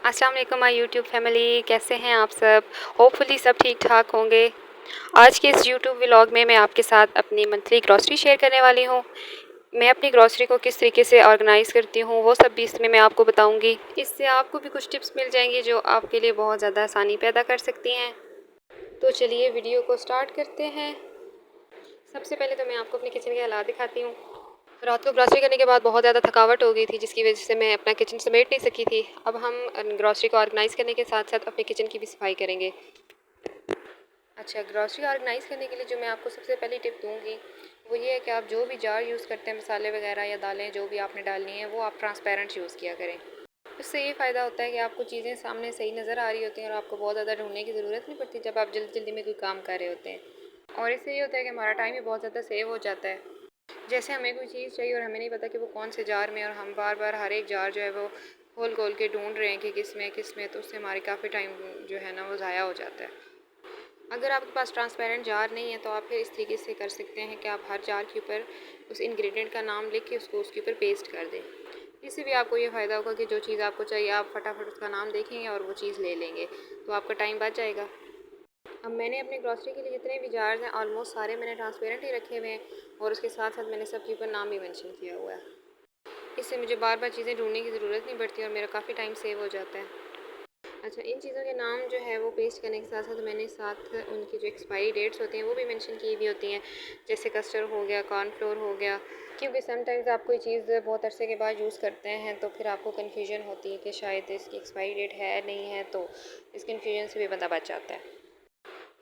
अस्सलाम वालेकुम my YouTube family, कैसे हैं आप सब। होपफुली सब ठीक ठाक होंगे। आज के इस यूट्यूब व्लॉग में मैं आपके साथ अपनी मंथली ग्रॉसरी शेयर करने वाली हूँ। मैं अपनी ग्रॉसरी को किस तरीके से ऑर्गेनाइज़ करती हूँ वो सब भी इसमें मैं आपको बताऊँगी। इससे आपको भी कुछ टिप्स मिल जाएंगी जो आपके लिए बहुत ज़्यादा आसानी पैदा कर सकती हैं। तो चलिए वीडियो को स्टार्ट करते हैं। सबसे पहले तो मैं आपको अपने किचन के हालात दिखाती हूँ। रात को ग्रॉसरी करने के बाद बहुत ज़्यादा थकावट हो गई थी, जिसकी वजह से मैं अपना किचन समेट नहीं सकी थी। अब हम ग्रॉसरी को ऑर्गेनाइज़ करने के साथ साथ अपने किचन की भी सफाई करेंगे। अच्छा, ग्रॉसरी ऑर्गेनाइज़ करने के लिए जो मैं आपको सबसे पहली टिप दूँगी वो ये है कि आप जो भी जार यूज़ करते हैं मसाले वगैरह या दालें जो भी आपने डालनी है वो आप ट्रांसपेरेंट यूज़ किया करें। इससे ये फ़ायदा होता है कि आपको चीज़ें सामने सही नज़र आ रही होती हैं और आपको बहुत ज़्यादा ढूंढने की ज़रूरत नहीं पड़ती जब आप जल्दी जल्दी में कोई काम कर रहे होते हैं। और इससे ये होता है कि हमारा टाइम भी बहुत ज़्यादा सेव हो जाता है। जैसे हमें कोई चीज़ चाहिए और हमें नहीं पता कि वो कौन से जार में, और हम बार बार हर एक जार जो है वो खोल खोल के ढूंढ रहे हैं कि किस में, तो उससे हमारे काफ़ी टाइम जो है ना वो ज़ाया हो जाता है। अगर आपके पास ट्रांसपेरेंट जार नहीं है तो आप फिर इस तरीके से कर सकते हैं कि आप हर जार के ऊपर उस इंग्रेडिएंट का नाम लिख के उसको उसके ऊपर पेस्ट कर दें। इससे भी आपको ये फ़ायदा होगा कि जो चीज़ आपको चाहिए आप फटाफट उसका नाम देखेंगे और वो चीज़ ले लेंगे, तो आपका टाइम बच जाएगा। अब मैंने अपने ग्रॉसरी के लिए जितने भी जार्स हैं ऑलमोस्ट सारे मैंने ट्रांसपेरेंट ही रखे हुए हैं, और उसके साथ साथ मैंने सबके ऊपर नाम भी मेंशन किया हुआ है। इससे मुझे बार बार चीज़ें ढूंढने की ज़रूरत नहीं पड़ती और मेरा काफ़ी टाइम सेव हो जाता है। अच्छा, इन चीज़ों के नाम जो है वो पेस्ट करने के साथ साथ मैंने साथ उनकी जो एक्सपायरी डेट्स होती हैं वो भी मेंशन की हुई होती हैं। जैसे कस्टर्ड हो गया, कॉर्नफ्लोर हो गया, क्योंकि समटाइम्स आप कोई चीज़ बहुत अरसे के बाद यूज़ करते हैं तो फिर आपको कन्फ्यूजन होती है कि शायद इसकी एक्सपायरी डेट है नहीं है, तो इस कन्फ्यूजन से भी बंदा बच जाता है।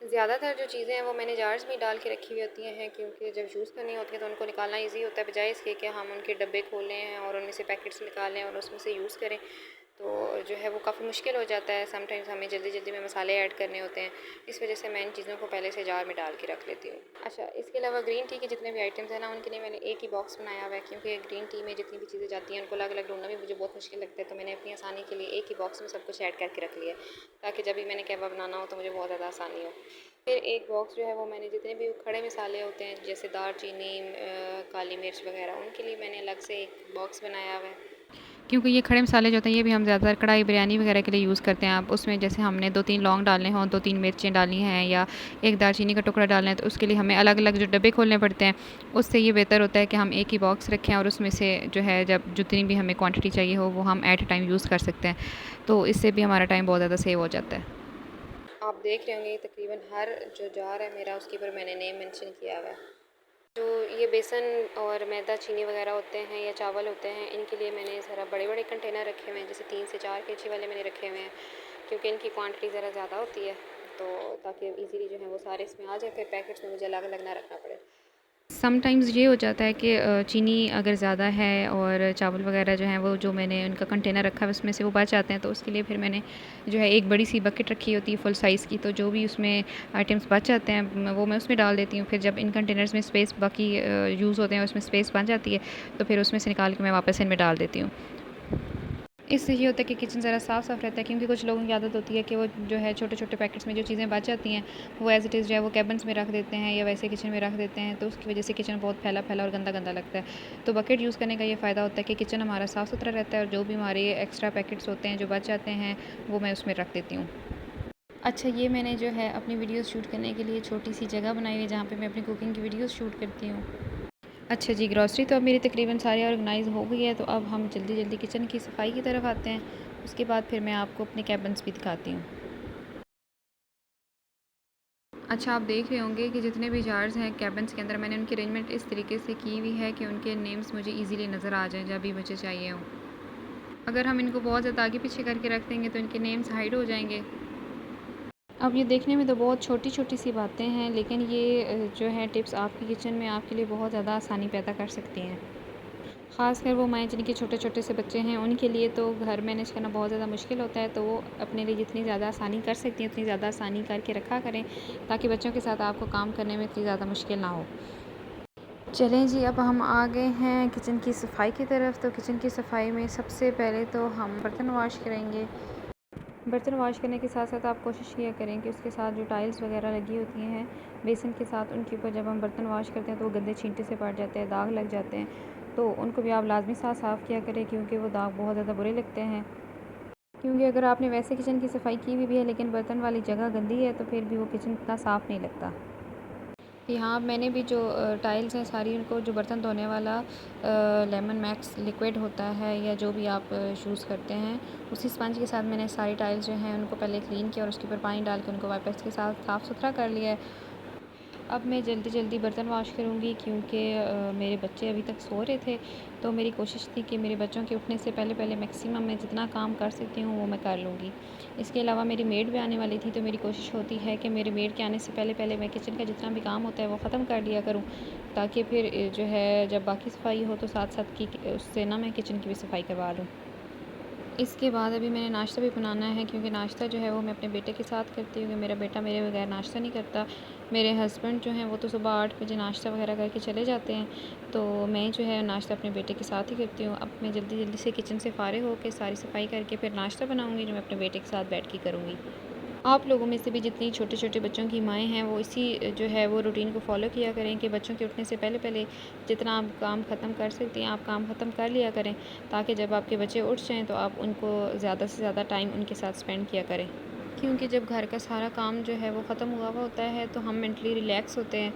ज़्यादातर जो चीज़ें हैं वो मैंने जार्स में डाल के रखी हुई होती हैं, क्योंकि जब यूज़ करनी होती है तो उनको निकालना ईजी होता है, बजाय इसके कि हम उनके डब्बे खोलें हैं और उनमें से पैकेट्स निकालें और उसमें से यूज़ करें, तो जो है वो काफ़ी मुश्किल हो जाता है। समटाइम्स हमें जल्दी जल्दी में मसाले ऐड करने होते हैं, इस वजह से मैं इन चीज़ों को पहले से जार में डाल के रख लेती हूँ। अच्छा, इसके अलावा ग्रीन टी के जितने भी आइटम्स हैं ना उनके लिए मैंने एक ही बॉक्स बनाया हुआ है, क्योंकि ग्रीन टी में जितनी भी चीज़ें जाती हैं उनको अलग अलग ढूंढना भी मुझे बहुत मुश्किल लगता है, तो मैंने अपनी आसानी के लिए एक ही बॉक्स में सब कुछ ऐड करके रख लिया ताकि जब भी मैंने कहवा बनाना हो तो मुझे बहुत ज़्यादा आसानी हो। फिर एक बॉक्स जो है वो मैंने जितने भी खड़े मसाले होते हैं जैसे दालचीनी, काली मिर्च वगैरह, उनके लिए मैंने अलग से एक बॉक्स बनाया हुआ है, क्योंकि ये खड़े मसाले जो होते हैं ये भी हम ज़्यादातर कढ़ाई बिरयानी वगैरह के लिए यूज़ करते हैं। आप उसमें जैसे हमने 2-3 लौंग डालने हों, 2-3 मिर्चें डालनी हैं या एक दालचीनी का टुकड़ा डालना है, तो उसके लिए हमें अलग अलग जो डब्बे खोलने पड़ते हैं। उससे ये बेहतर होता है कि हम एक ही बॉक्स रखें और उसमें से जो है जब जितनी भी हमें क्वांटिटी चाहिए हो वो हम एट अ टाइम यूज़ कर सकते हैं, तो इससे भी हमारा टाइम बहुत ज़्यादा सेव हो जाता है। आप देख रहे होंगे तकरीबन हर जो जार है मेरा उसके ऊपर मैंने नेम मेंशन किया हुआ है। जो ये बेसन और मैदा चीनी वगैरह होते हैं या चावल होते हैं, इनके लिए मैंने ज़रा बड़े बड़े कंटेनर रखे हुए हैं, जैसे 3 से 4 केजी वाले मैंने रखे हुए हैं, क्योंकि इनकी क्वांटिटी ज़रा ज़्यादा होती है, तो ताकि इजीली जो है वो सारे इसमें आ जाए, फिर पैकेट्स में मुझे अलग अलग ना रखना पड़े। समटाइम्स ये हो जाता है कि चीनी अगर ज़्यादा है और चावल वगैरह जो हैं वो जो मैंने उनका कंटेनर रखा है उसमें से वो बच जाते हैं, तो उसके लिए फिर मैंने जो है एक बड़ी सी बकेट रखी होती है फुल साइज़ की, तो जो भी उसमें आइटम्स बच जाते हैं वो मैं उसमें डाल देती हूँ। फिर जब इन कंटेनर्स में स्पेस बाकी यूज़ होते हैं उसमें स्पेस बन जाती है, तो फिर उसमें से निकाल के मैं वापस इनमें डाल देती हूँ। इससे ये होता है कि किचन ज़रा साफ़ साफ़ रहता है, क्योंकि कुछ लोगों की आदत होती है कि वो जो है छोटे छोटे पैकेट्स में जो चीज़ें बच जाती हैं वो एज़ इट इज़ जो है वो कैबिन्स में रख देते हैं या वैसे किचन में रख देते हैं, तो उसकी वजह से किचन बहुत फैला फैला और गंदा गंदा लगता है। तो बकेट यूज़ करने का ये फ़ायदा होता है कि किचन हमारा साफ़ सुथरा रहता है और जो भी हमारे एक्स्ट्रा पैकेट्स होते हैं जो बच जाते हैं वो मैं उसमें रख देती हूँ। अच्छा, ये मैंने जो है अपनी वीडियोज़ शूट करने के लिए छोटी सी जगह बनाई हुई है जहाँ पे मैं अपनी कुकिंग की वीडियोज़ शूट करती हूँ। अच्छा जी, ग्रॉसरी तो अब मेरी तकरीबन सारी ऑर्गेनाइज़ हो गई है, तो अब हम जल्दी जल्दी किचन की सफाई की तरफ आते हैं। उसके बाद फिर मैं आपको अपने कैबिन्स भी दिखाती हूँ। अच्छा, आप देख रहे होंगे कि जितने भी जार्स हैं कैबिन्स के अंदर मैंने उनकी अरेंजमेंट इस तरीके से की हुई है कि उनके नेम्स मुझे ईज़िली नज़र आ जाएँ जब भी मुझे चाहिए हों। अगर हम इनको बहुत ज़्यादा आगे पीछे करके रख देंगे तो इनके नेम्स हाइड हो जाएंगे। अब ये देखने में तो बहुत छोटी छोटी सी बातें हैं, लेकिन ये जो है टिप्स आपकी किचन में आपके लिए बहुत ज़्यादा आसानी पैदा कर सकती हैं। ख़ासकर वो माएँ जिनके छोटे छोटे से बच्चे हैं उनके लिए तो घर मैनेज करना बहुत ज़्यादा मुश्किल होता है, तो वो अपने लिए जितनी ज़्यादा आसानी कर सकती हैं उतनी ज़्यादा आसानी करके रखा करें, ताकि बच्चों के साथ आपको काम करने में इतनी ज़्यादा मुश्किल ना हो। चलें जी, अब हम आ गए हैं किचन की सफाई की तरफ। तो किचन की सफाई में सबसे पहले तो हम बर्तन वॉश करेंगे। बर्तन वॉश करने के साथ साथ आप कोशिश किया करें कि उसके साथ जो टाइल्स वगैरह लगी होती हैं बेसन के साथ, उनके ऊपर जब हम बर्तन वॉश करते हैं तो वो गंदे छींटे से पड़ जाते हैं, दाग लग जाते हैं, तो उनको भी आप लाजमी साफ़ किया करें, क्योंकि वो दाग बहुत ज़्यादा बुरे लगते हैं। क्योंकि अगर आपने वैसे किचन की सफाई की हुई भी है लेकिन बर्तन वाली जगह गंदी है तो फिर भी वो किचन इतना साफ़ नहीं लगता। यहाँ मैंने भी जो टाइल्स हैं सारी उनको जो बर्तन धोने वाला लेमन मैक्स लिक्विड होता है या जो भी आप यूज़ करते हैं उसी स्पंज के साथ मैंने सारी टाइल्स जो हैं उनको पहले क्लीन किया और उसके ऊपर पानी डाल के उनको वाइपर्स के साथ साफ़ सुथरा कर लिया है। अब मैं जल्दी जल्दी बर्तन वॉश करूँगी क्योंकि मेरे बच्चे अभी तक सो रहे थे, तो मेरी कोशिश थी कि मेरे बच्चों के उठने से पहले पहले मैक्सिमम मैं जितना काम कर सकती हूँ वो मैं कर लूँगी। इसके अलावा मेरी मेड भी आने वाली थी, तो मेरी कोशिश होती है कि मेरी मेड के आने से पहले पहले मैं किचन का जितना भी काम होता है वो ख़त्म कर लिया करूँ, ताकि फिर जो है जब बाकी सफाई हो तो साथ साथ की उससे ना मैं किचन की भी सफाई करवा लूँ। इसके बाद अभी मैंने नाश्ता भी बनाना है क्योंकि नाश्ता जो है वो मैं अपने बेटे के साथ करती हूँ कि मेरा बेटा मेरे बगैर नाश्ता नहीं करता। मेरे हस्बैंड जो हैं वो तो सुबह 8 बजे नाश्ता वगैरह करके चले जाते हैं, तो मैं जो है नाश्ता अपने बेटे के साथ ही करती हूँ। अब मैं जल्दी जल्दी से किचन से फ़ारिग होकर सारी सफाई करके फिर नाश्ता बनाऊँगी जो मैं अपने बेटे के साथ बैठ के करूँगी। आप लोगों में से भी जितनी छोटे-छोटे बच्चों की माएँ हैं वो इसी जो है वो रूटीन को फ़ॉलो किया करें कि बच्चों के उठने से पहले-पहले जितना आप काम ख़त्म कर सकती हैं आप काम ख़त्म कर लिया करें, ताकि जब आपके बच्चे उठ जाएँ तो आप उनको ज़्यादा से ज़्यादा टाइम उनके साथ स्पेंड किया करें। क्योंकि जब घर का सारा काम जो है वो ख़त्म हुआ हुआ होता है तो हम मेंटली रिलैक्स होते हैं,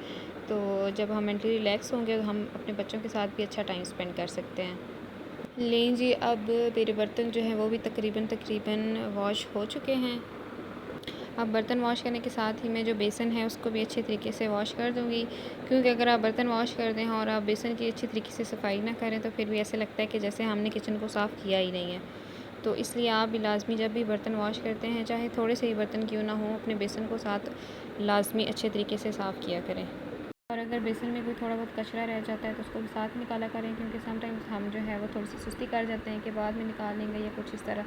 तो जब हम मेंटली रिलैक्स होंगे तो हम अपने बच्चों के साथ भी अच्छा टाइम स्पेंड कर सकते हैं। लें जी, अब मेरे बर्तन जो हैं वो भी तकरीबन तकरीबन वॉश हो चुके हैं। अब बर्तन वॉश करने के साथ ही मैं जो बेसन है उसको भी अच्छे तरीके से वॉश कर दूँगी, क्योंकि अगर आप बर्तन वॉश कर दें और आप बेसन की अच्छी तरीके से सफाई ना करें तो फिर भी ऐसे लगता है कि जैसे हमने किचन को साफ़ किया ही नहीं है। तो इसलिए आप भी लाज़मी जब भी बर्तन वॉश करते हैं, चाहे थोड़े से ही बर्तन क्यों ना हों, अपने बेसन को साथ लाज़मी अच्छे तरीके से साफ़ किया करें। और अगर बेसन में कोई थोड़ा बहुत कचरा रह जाता है तो उसको भी साथ निकाला करें, क्योंकि समटाइम्स हम जो है वो थोड़ी सी सुस्ती कर जाते हैं कि बाद में निकालेंगे या कुछ इस तरह,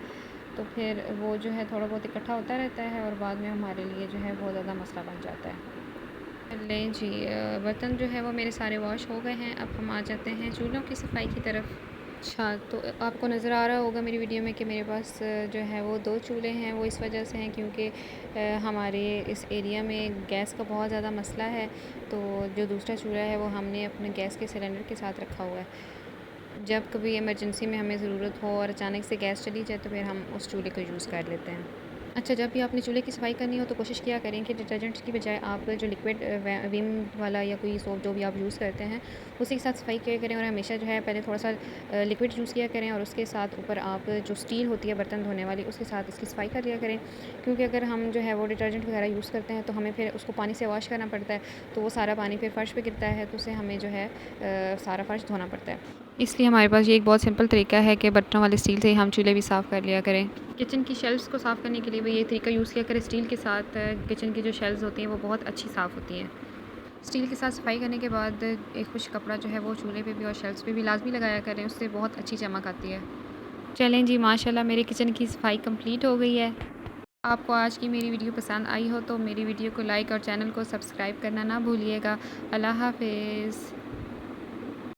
तो फिर वो जो है थोड़ा बहुत इकट्ठा होता रहता है और बाद में हमारे लिए जो है बहुत ज़्यादा मसला बन जाता है। लें जी, बर्तन जो है वो मेरे सारे वॉश हो गए हैं। अब हम आ जाते हैं चूल्हों की सफाई की तरफ। अच्छा, तो आपको नज़र आ रहा होगा मेरी वीडियो में कि मेरे पास जो है वो 2 चूल्हे हैं। वो इस वजह से हैं क्योंकि हमारे इस एरिया में गैस का बहुत ज़्यादा मसला है, तो जो दूसरा चूल्हा है वो हमने अपने गैस के सिलेंडर के साथ रखा हुआ है। जब कभी इमरजेंसी में हमें ज़रूरत हो और अचानक से गैस चली जाए तो फिर हम उस चूल्हे को यूज़ कर लेते हैं। अच्छा, जब भी आपने चूल्हे की सफाई करनी हो तो कोशिश किया करें कि डिटर्जेंट्स की बजाय आप जो लिक्विड विम वाला या कोई सोप जो भी आप यूज़ करते हैं उसी के साथ सफाई किया करें, और हमेशा जो है पहले थोड़ा सा लिक्विड यूज़ किया करें और उसके साथ ऊपर आप जो स्टील होती है बर्तन धोने वाली उसके साथ इसकी सफाई कर लिया करें। क्योंकि अगर हम जो है वो डिटर्जेंट वगैरह यूज़ करते हैं तो हमें फिर उसको पानी से वॉश करना पड़ता है, तो वो सारा पानी फिर फ़र्श पे गिरता है, तो उससे हमें जो है सारा फ़र्श धोना पड़ता है। इसलिए हमारे पास ये एक बहुत सिंपल तरीका है कि बर्तनों वाले स्टील से ही हम चूल्हे भी साफ़ कर लिया करें। किचन की शेल्फ़्स को साफ़ करने के लिए भी ये तरीका यूज़ किया करें स्टील के साथ। किचन की जो शेल्व्स होती हैं वो बहुत अच्छी साफ़ होती हैं। स्टील के साथ सफाई करने के बाद एक खुश कपड़ा जो है वो चूल्हे पे भी और शेल्व्स पे भी लाज़मी लगाया करें, उससे बहुत अच्छी चमक आती है। चलें जी, माशाल्लाह मेरी किचन की सफाई कंप्लीट हो गई है। आपको आज की मेरी वीडियो पसंद आई हो तो मेरी वीडियो को लाइक और चैनल को सब्सक्राइब करना ना भूलिएगा। अल्लाह हाफ़िज़।